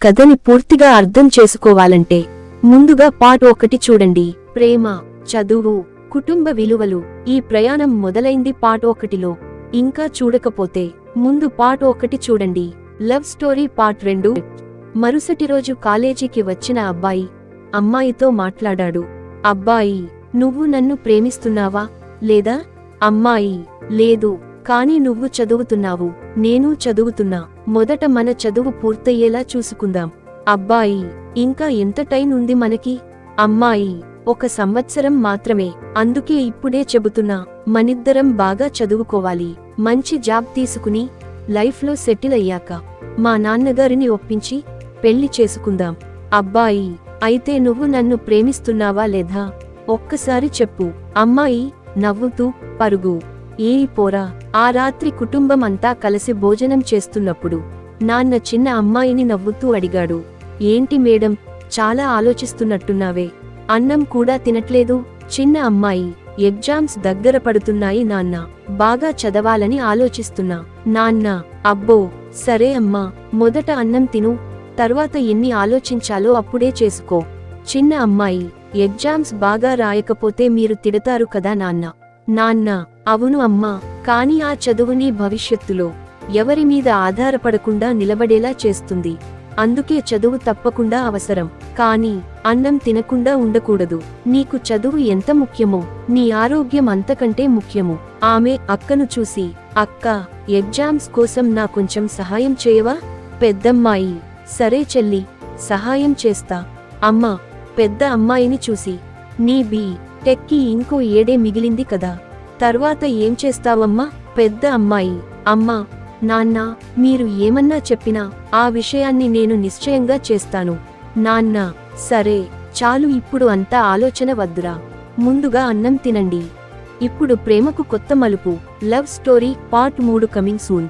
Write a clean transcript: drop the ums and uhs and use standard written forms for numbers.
కథని పూర్తిగా అర్థం చేసుకోవాలంటే ముందుగా పార్ట్ 1 చూడండి. ప్రేమ, చదువు, కుటుంబ విలువలు. ఈ ప్రయాణం మొదలైంది పార్ట్ 1లో. ఇంకా చూడకపోతే ముందు పార్ట్ 1 చూడండి. Love story part 2. మరుసటి రోజు కాలేజీకి వచ్చిన అబ్బాయి అమ్మాయితో మాట్లాడాడు. అబ్బాయి, నువ్వు నన్ను ప్రేమిస్తున్నావా లేదా? అమ్మాయి, లేదు, కానీ నువ్వు చదువుతున్నావు, నేను చదువుతున్నా. మొదట మన చదువు పూర్తయ్యేలా చూసుకుందాం. అబ్బాయి, ఇంకా ఎంత టైం ఉంది మనకి? అమ్మాయి, 1 సంవత్సరం మాత్రమే. అందుకే ఇప్పుడే చెబుతున్నా, మనిద్దరం బాగా చదువుకోవాలి. మంచి జాబ్ తీసుకుని లైఫ్లో సెటిల్ అయ్యాక మా నాన్నగారిని ఒప్పించి పెళ్లి చేసుకుందాం. అబ్బాయి, అయితే నువ్వు నన్ను ప్రేమిస్తున్నావా లేదా? ఒక్కసారి చెప్పు. అమ్మాయి నవ్వుతూ, పరుగు. పోరా. ఆ రాత్రి కుటుంబం అంతా కలిసి భోజనం చేస్తున్నప్పుడు నాన్న చిన్న అమ్మాయిని నవ్వుతూ అడిగాడు. ఏంటి మేడం, చాలా ఆలోచిస్తున్నట్టున్నావే, అన్నం కూడా తినట్లేదు? చిన్న అమ్మాయి, ఎగ్జామ్స్ దగ్గర పడుతున్నాయి నాన్న, బాగా చదవాలని ఆలోచిస్తున్నా. నాన్న, అబ్బో, సరే అమ్మా, మొదట అన్నం తిను, తర్వాత ఎన్ని ఆలోచించాలో అప్పుడే చేసుకో. చిన్న అమ్మాయి, ఎగ్జామ్స్ బాగా రాయకపోతే మీరు తిడతారు కదా నాన్న. నాన్న, అవును అమ్మా, కానీ ఆ చదువుని భవిష్యత్తులో ఎవరి మీద ఆధారపడకుండా నిలబడేలా చేస్తుంది. అందుకే చదువు తప్పకుండా అవసరం, కానీ అన్నం తినకుండా ఉండకూడదు. నీకు చదువు ఎంత ముఖ్యమో నీ ఆరోగ్యం అంతకంటే ముఖ్యము. ఆమె అక్కను చూసి, అక్క, ఎగ్జామ్స్ కోసం నా కొంచెం సహాయం చేయవా? పెద్దమ్మాయి, సరే చెల్లి, సహాయం చేస్తా. అమ్మా, పెద్ద అమ్మాయిని చూసి, నీ టెక్కి ఇంకో 7 మిగిలింది కదా, తర్వాత ఏం చేస్తావమ్మా? పెద్ద అమ్మాయి, అమ్మా, నాన్న, మీరు ఏమన్నా చెప్పినా ఆ విషయాన్ని నేను నిశ్చయంగా చేస్తాను. నాన్న, సరే, చాలు, ఇప్పుడు అంతా ఆలోచన వద్దురా, ముందుగా అన్నం తినండి. ఇప్పుడు ప్రేమకు కొత్త మలుపు. Love story part 3 coming soon.